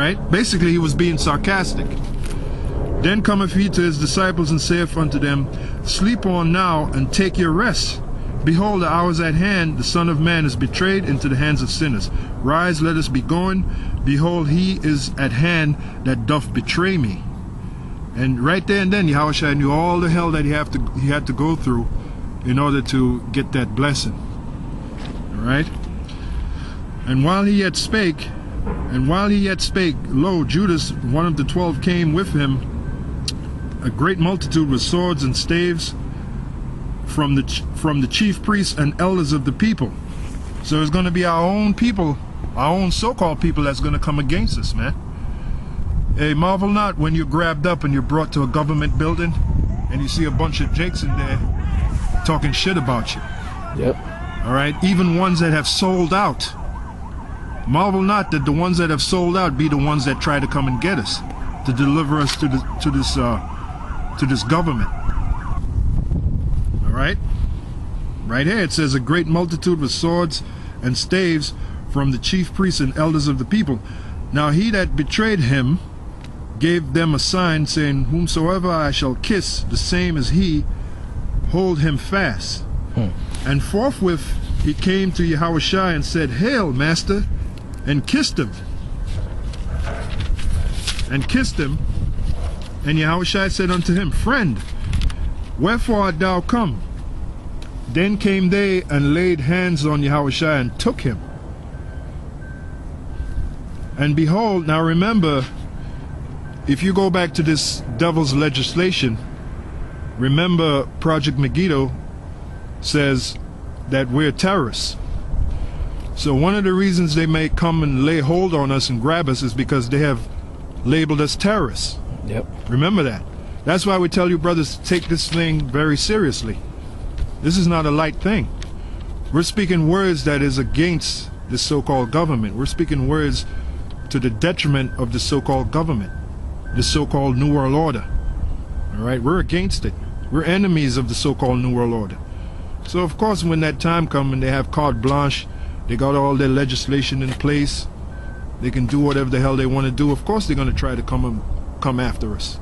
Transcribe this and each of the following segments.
right? Basically, he was being sarcastic. Then cometh he to his disciples and saith unto them, Sleep on now and take your rest. Behold, the hour is at hand, the Son of Man is betrayed into the hands of sinners. Rise, let us be going. Behold, he is at hand that doth betray me. And right there and then, Yahawashi knew all the hell that he had to go through in order to get that blessing. All right? And while he yet spake, lo, Judas, one of the 12, came with him, a great multitude with swords and staves, from the chief priests and elders of the people. So it's going to be our own people, our own so-called people, that's going to come against us, man. Hey, marvel not when you're grabbed up and you're brought to a government building and you see a bunch of jakes in there talking shit about you. Yep. All right, even ones that have sold out. Marvel not that the ones that have sold out be the ones that try to come and get us, to deliver us to this government. All right, right here it says a great multitude with swords and staves from the chief priests and elders of the people. Now he that betrayed him gave them a sign, saying, Whomsoever I shall kiss, the same as he, hold him fast. And forthwith he came to Yahawashi and said, Hail, Master, and kissed him. And Yahawashi said unto him, Friend, wherefore art thou come? Then came they and laid hands on Yahawashi and took him. And behold, now remember, if you go back to this devil's legislation, remember Project Megiddo says that we're terrorists. So one of the reasons they may come and lay hold on us and grab us is because they have labeled us terrorists. Yep. Remember that. That's why we tell you brothers to take this thing very seriously. This is not a light thing. We're speaking words that is against this so-called government. We're speaking words to the detriment of the so-called government, the so-called New World Order. All right, we're against it. We're enemies of the so-called New World Order. So of course when that time comes and they have carte blanche, they got all their legislation in place, they can do whatever the hell they want to do, of course they're going to try to come after us.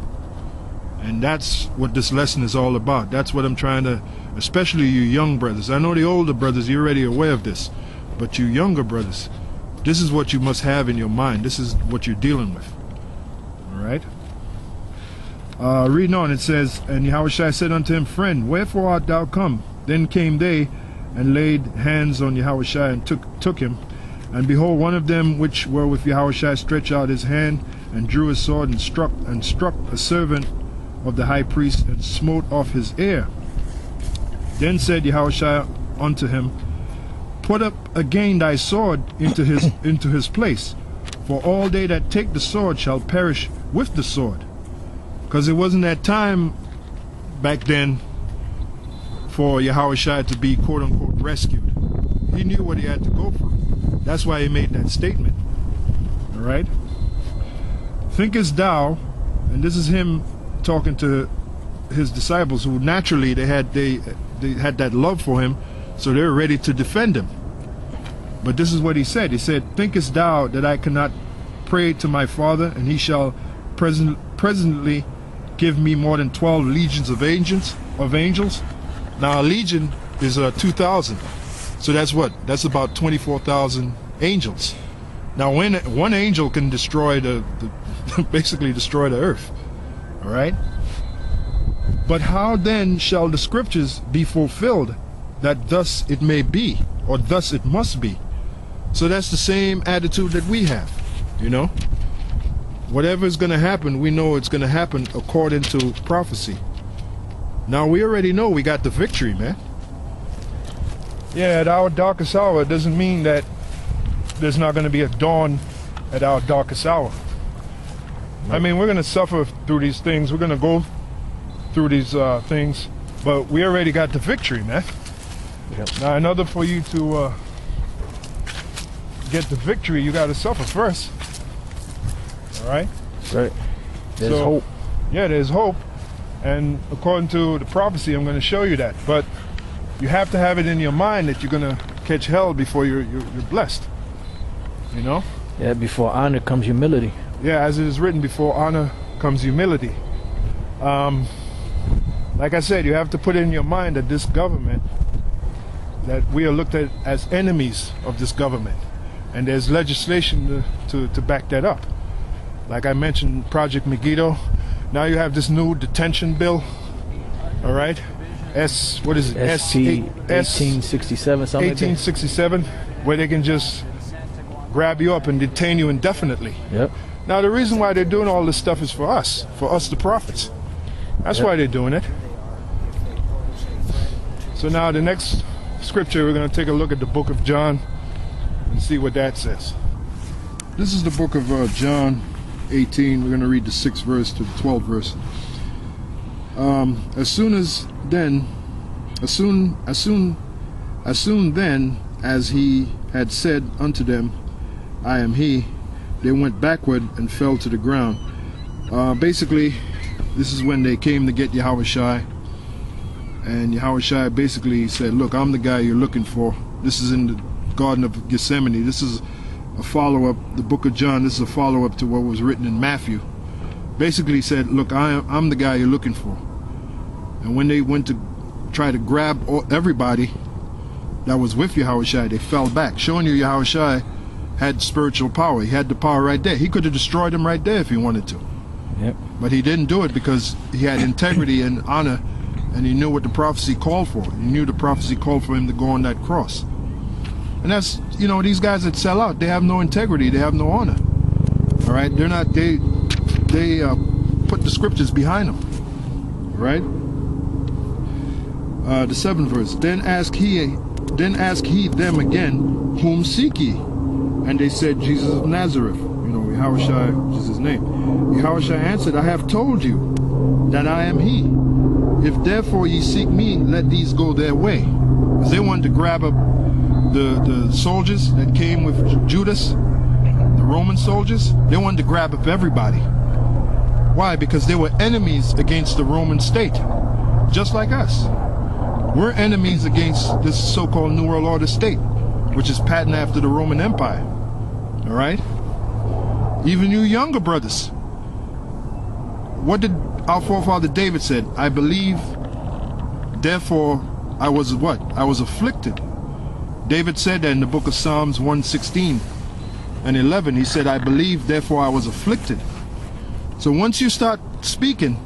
And that's what this lesson is all about. That's what I'm trying to, especially you young brothers. I know the older brothers, you're already aware of this, but you younger brothers, this is what you must have in your mind. This is what you're dealing with. All right? Reading on, it says, And Yahawashi said unto him, Friend, wherefore art thou come? Then came they and laid hands on Yahawashi and took him. And behold, one of them which were with Yahawashi stretched out his hand and drew his sword and struck a servant of the high priest and smote off his ear. Then said Yahawashi unto him, Put up again thy sword into his place, for all they that take the sword shall perish with the sword. Because it wasn't that time back then for Yahawashi to be quote-unquote rescued. He knew what he had to go through. That's why he made that statement. All right? Thinkest thou, and this is him talking to his disciples, who naturally they had that love for him, so they were ready to defend him. But this is what he said. He said, Thinkest thou that I cannot pray to my Father, and he shall presently give me more than 12 legions of angels? Now a legion is 2,000. So that's what? That's about 24,000 angels. Now when one angel can destroy basically destroy the earth. All right? But how then shall the scriptures be fulfilled that thus it may be, or thus it must be? So that's the same attitude that we have, you know? Whatever is going to happen, we know it's going to happen according to prophecy. Now we already know we got the victory, man. Yeah, at our darkest hour, it doesn't mean that there's not going to be a dawn at our darkest hour. I mean, we're going to suffer through these things. We're going to go through these things, but we already got the victory, man. Yep. Now, in order for you to get the victory, you got to suffer first. All right? Right. There's hope. Yeah, there's hope. And according to the prophecy, I'm going to show you that. But you have to have it in your mind that you're going to catch hell before you're blessed. You know? Yeah, before honor comes humility. Yeah, as it is written, before honor comes humility. Like I said, you have to put in your mind that this government, that we are looked at as enemies of this government. And there's legislation to back that up. Like I mentioned, Project Megiddo. Now you have this new detention bill. All right, what is it? ST 1867, something 1867, where they can just grab you up and detain you indefinitely. Yep. Now the reason why they're doing all this stuff is for us the prophets. That's why they're doing it. So now the next scripture, we're going to take a look at the book of John and see what that says. This is the book of John 18. We're going to read the 6th verse to the 12th verse. As soon then as he had said unto them, I am he, they went backward and fell to the ground. Basically, this is when they came to get Yahawashi, and Yahawashi basically said, look, I'm the guy you're looking for. This is in the Garden of Gethsemane. This is a follow-up, the book of John, this is a follow-up to what was written in Matthew. Basically he said, look, I'm the guy you're looking for. And when they went to try to grab everybody that was with Yahawashi, they fell back, showing you Yahawashi had spiritual power. He had the power right there. He could have destroyed them right there if he wanted to. Yep. But he didn't do it because he had integrity and honor, and he knew what the prophecy called for. He knew the prophecy called for him to go on that cross. And that's, you know, these guys that sell out, they have no integrity, they have no honor. All right, they're not, they put the scriptures behind them. All right. The 7th verse. Then asked he them again, whom seek ye? And they said, Jesus of Nazareth. You know, Yahawashi is his name. Yahawashi answered, I have told you that I am he. If therefore ye seek me, let these go their way. Because they wanted to grab up the soldiers that came with Judas, the Roman soldiers. They wanted to grab up everybody. Why? Because they were enemies against the Roman state, just like us. We're enemies against this so-called New World Order state, which is patterned after the Roman Empire. All right? Even you younger brothers. What did our forefather David said? I believe, therefore I was what? I was afflicted. David said that in the book of Psalms 116 and 11. He said, I believe, therefore I was afflicted. So once you start speaking,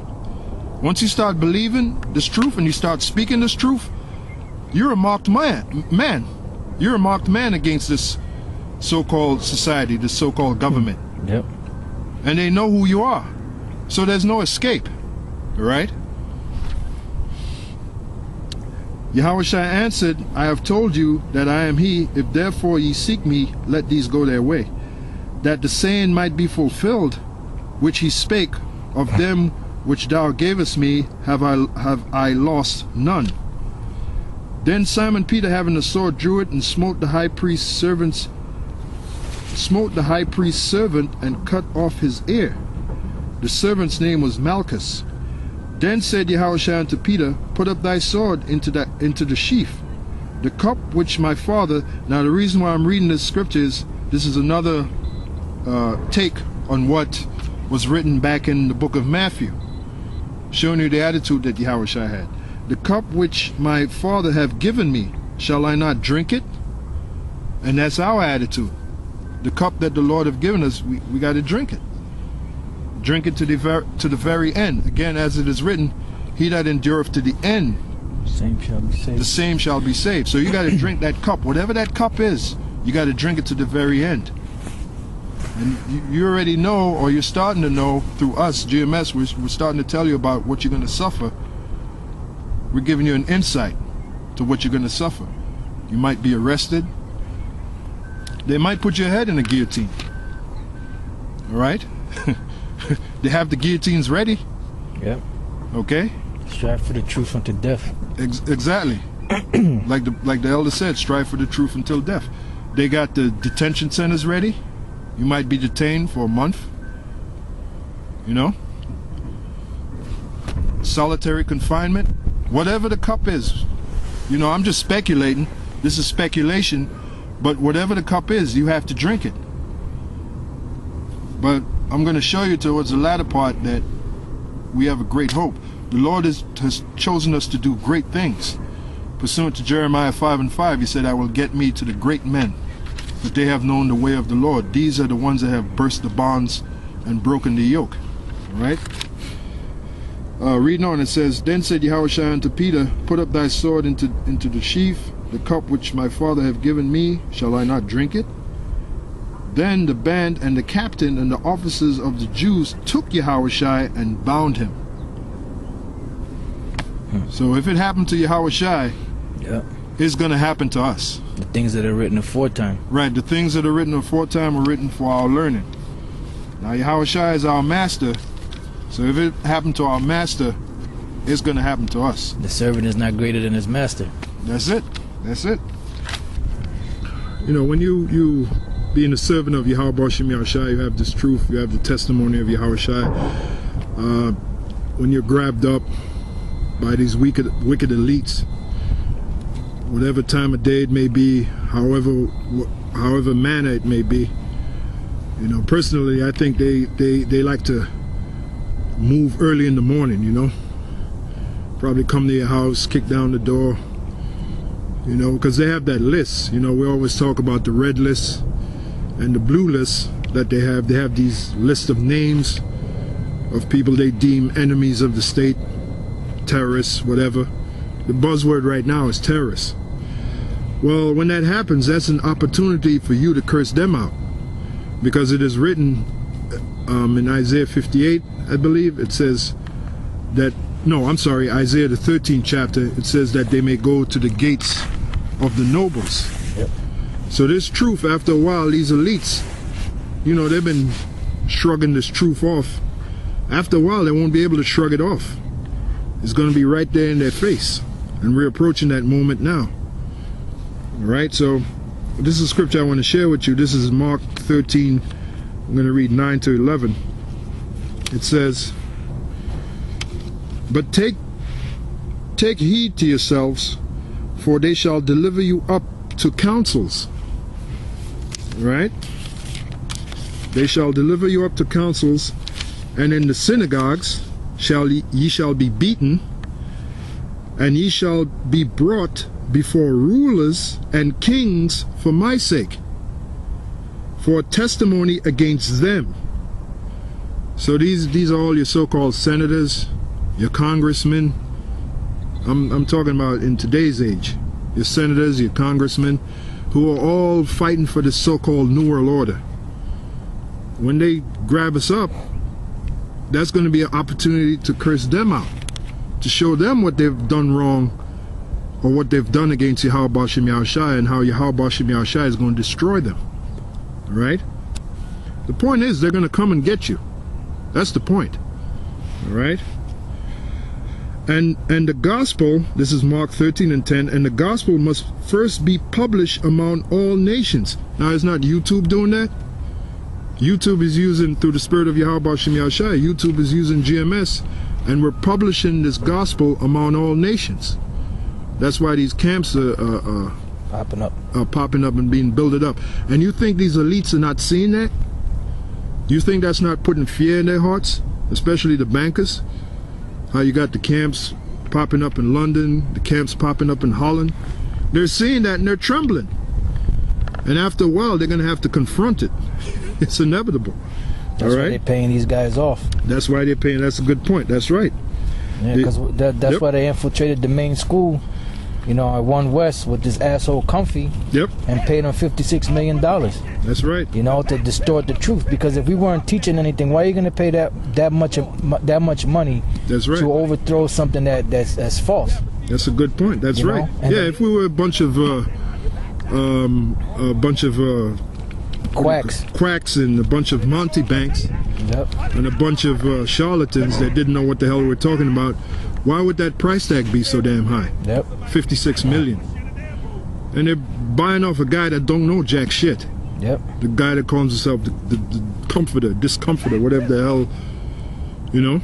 once you start believing this truth and you start speaking this truth, you're a marked man. You're a marked man against this so-called society, this so-called government. Yep. And they know who you are. So there's no escape. All right? Yahawashi answered, I have told you that I am he. If therefore ye seek me, let these go their way. That the saying might be fulfilled, which he spake, of them which thou gavest me, have I lost none. Then Simon Peter, having a sword, drew it and smote the high priest's servant and cut off his ear. The servant's name was Malchus. Then said Yahawashi unto Peter, put up thy sword into the sheath. The cup which my father... Now the reason why I'm reading this scripture is, this is another take on what was written back in the book of Matthew, showing you the attitude that Yahawashi had. The cup which my father have given me, shall I not drink it? And that's our attitude. The cup that the Lord have given us, we got to drink it. Drink it to the very end. Again, as it is written, he that endureth to the end, same shall be saved. The same shall be saved. So you got to drink that cup. Whatever that cup is, you got to drink it to the very end. And you already know, or you're starting to know through us, GMS, we're starting to tell you about what you're going to suffer. We're giving you an insight to what you're going to suffer. You might be arrested. They might put your head in a guillotine. All right? They have the guillotines ready. Yep. Okay? Strive for the truth unto death. Exactly. like the elder said, strive for the truth until death. They got the detention centers ready. You might be detained for a month. You know? Solitary confinement. Whatever the cup is. You know, I'm just speculating. This is speculation. But whatever the cup is, you have to drink it. But I'm going to show you towards the latter part that we have a great hope. The Lord has chosen us to do great things. Pursuant to Jeremiah 5:5, he said, I will get me to the great men, but they have known the way of the Lord. These are the ones that have burst the bonds and broken the yoke. All right? Reading on, it says, Then said Yahawashi unto Peter, Put up thy sword into the sheath. The cup which my father have given me, shall I not drink it? Then the band and the captain and the officers of the Jews took Yahawashi and bound him. So if it happened to Yahawashi, it's going to happen to us. The things that are written aforetime. Right, the things that are written aforetime are written for our learning. Now Yahawashi is our master, so if it happened to our master, it's going to happen to us. The servant is not greater than his master. That's it. That's it. You know, when you being a servant of Yahawashi, you have this truth, you have the testimony of Yahawashi. When you're grabbed up by these wicked elites, whatever time of day it may be, however manner it may be, you know, personally, I think they like to move early in the morning, you know. Probably come to your house, kick down the door, you know, because they have that list. You know, we always talk about the red list and the blue list that they have. They have these lists of names of people they deem enemies of the state, terrorists, whatever. The buzzword right now is terrorists. Well, when that happens, that's an opportunity for you to curse them out, because it is written in Isaiah 58, I believe, it says that, no, I'm sorry, Isaiah the 13th chapter, it says that they may go to the gates of the nobles. Yep. So this truth, after a while, these elites, you know, they've been shrugging this truth off. After a while, they won't be able to shrug it off. It's going to be right there in their face. And we're approaching that moment now. All right, so this is a scripture I want to share with you. This is Mark 13. I'm going to read 9 to 11. It says, But take heed to yourselves, for they shall deliver you up to councils. Right? They shall deliver you up to councils, and in the synagogues ye shall be beaten, and ye shall be brought before rulers and kings for my sake, for a testimony against them. So these are all your so-called senators, your congressmen. I'm talking about in today's age. Your senators, your congressmen, who are all fighting for this so-called New World Order. When they grab us up, that's going to be an opportunity to curse them out, to show them what they've done wrong, or what they've done against Yahawashi, and how Yahawashi is going to destroy them. All right? The point is, they're going to come and get you. That's the point. All right? And the gospel, this is Mark 13 and 10, and the gospel must first be published among all nations. Now, is not YouTube doing that? YouTube is using, through the spirit of Yahawashi, YouTube is using GMS, and we're publishing this gospel among all nations. That's why these camps are popping up and being built up. And you think these elites are not seeing that? You think that's not putting fear in their hearts, especially the bankers? How you got the camps popping up in London, the camps popping up in Holland. They're seeing that and they're trembling. And after a while, they're going to have to confront it. It's inevitable. That's why they're paying these guys off. That's why they're paying. That's a good point. That's right. Yeah, because that's why they infiltrated the main school, you know, at One West with this asshole Comfy. Yep. And paid him $56 million. That's right. You know, to distort the truth. Because if we weren't teaching anything, why are you going to pay that much money? That's right. To overthrow something that's false? That's a good point. That's right. Yeah, if we were a bunch of quacks and a bunch of Monty Banks, and a bunch of charlatans that didn't know what the hell we were talking about, why would that price tag be so damn high? 56 million. And they're buying off a guy that don't know jack shit. The guy that calls himself the comforter, discomforter, whatever the hell, you know.